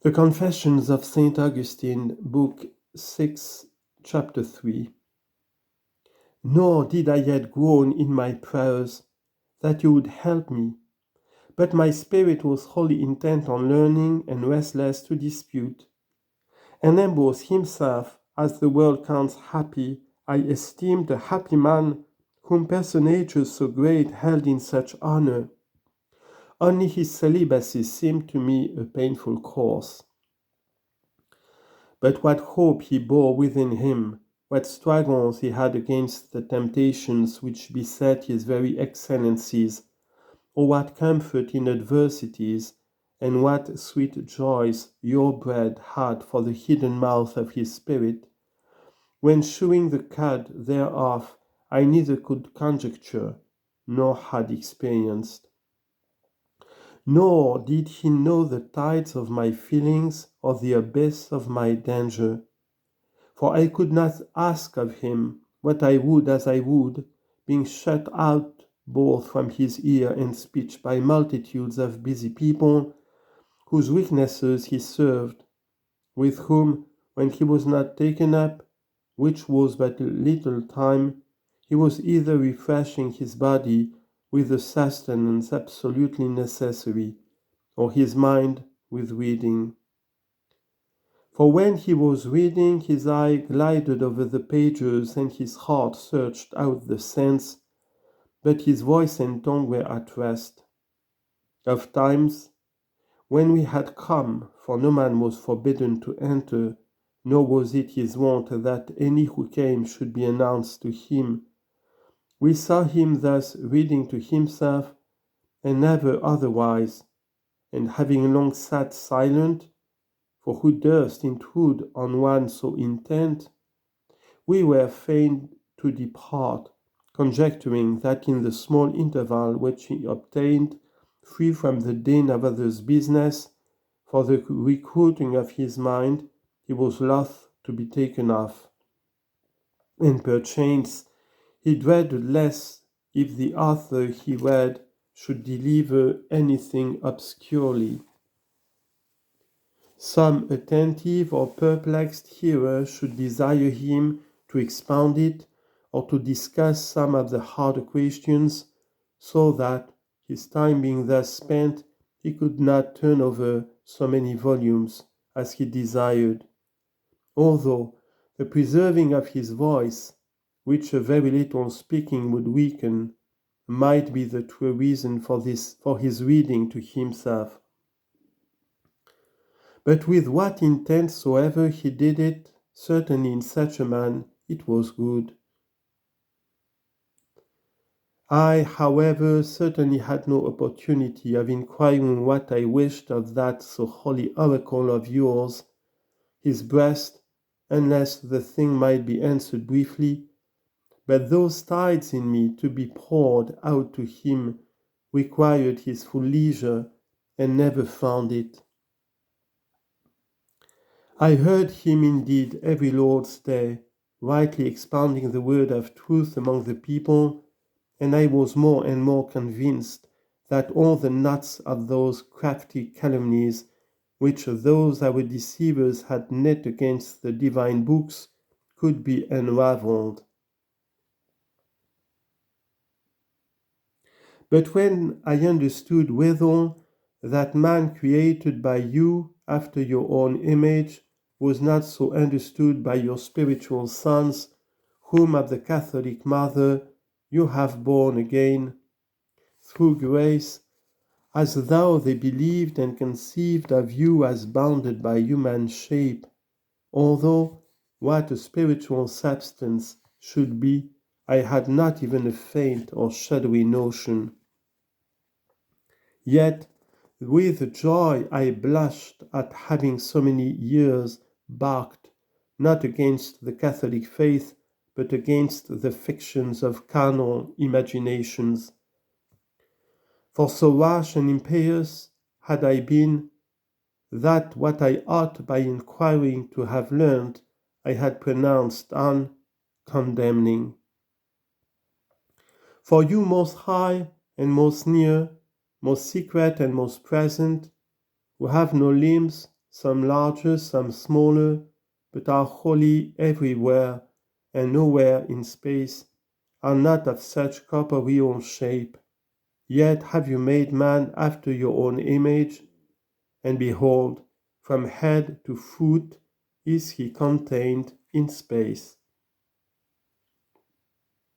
The Confessions of Saint Augustine, Book 6, Chapter 3. Nor did I yet groan in my prayers that you would help me, but my spirit was wholly intent on learning and restless to dispute. And Ambrose himself, as the world counts happy, I esteemed a happy man whom personages so great held in such honor. Only his celibacy seemed to me a painful course. But what hope he bore within him, what struggles he had against the temptations which beset his very excellencies, or what comfort in adversities, and what sweet joys your bread had for the hidden mouth of his spirit, when chewing the cud thereof I neither could conjecture, nor had experienced. Nor did he know the tides of my feelings or the abyss of my danger. For I could not ask of him what I would as I would, being shut out both from his ear and speech by multitudes of busy people, whose weaknesses he served, with whom, when he was not taken up, which was but a little time, he was either refreshing his body with the sustenance absolutely necessary, or his mind with reading. For when he was reading, his eye glided over the pages and his heart searched out the sense, but his voice and tongue were at rest. Of times, when we had come, for no man was forbidden to enter, nor was it his wont that any who came should be announced to him, we saw him thus reading to himself, and never otherwise, and having long sat silent, for who durst intrude on one so intent, we were fain to depart, conjecturing that in the small interval which he obtained, free from the din of others' business, for the recruiting of his mind, he was loth to be taken off. And perchance he dreaded lest, if the author he read should deliver anything obscurely, some attentive or perplexed hearer should desire him to expound it or to discuss some of the harder questions, so that, his time being thus spent, he could not turn over so many volumes as he desired, although the preserving of his voice, which a very little speaking would weaken, might be the true reason for his reading to himself. But with what intent soever he did it, certainly in such a man it was good. I, however, certainly had no opportunity of inquiring what I wished of that so holy oracle of yours, his breast, unless the thing might be answered briefly, but those tides in me to be poured out to him required his full leisure, and never found it. I heard him indeed every Lord's day, rightly expounding the word of truth among the people, and I was more and more convinced that all the knots of those crafty calumnies which those our deceivers had knit against the divine books could be unravelled. But when I understood withal that man created by you after your own image was not so understood by your spiritual sons, whom of the Catholic Mother you have born again, through grace, as though they believed and conceived of you as bounded by human shape, although what a spiritual substance should be, I had not even a faint or shadowy notion. Yet with joy I blushed at having so many years barked, not against the Catholic faith, but against the fictions of carnal imaginations. For so rash and impious had I been, that what I ought by inquiring to have learned, I had pronounced uncondemning. For you most high and most near, most secret and most present, who have no limbs some larger, some smaller, but are wholly everywhere and nowhere in space, are not of such corporeal shape. Yet have you made man after your own image, and behold, from head to foot is he contained in space.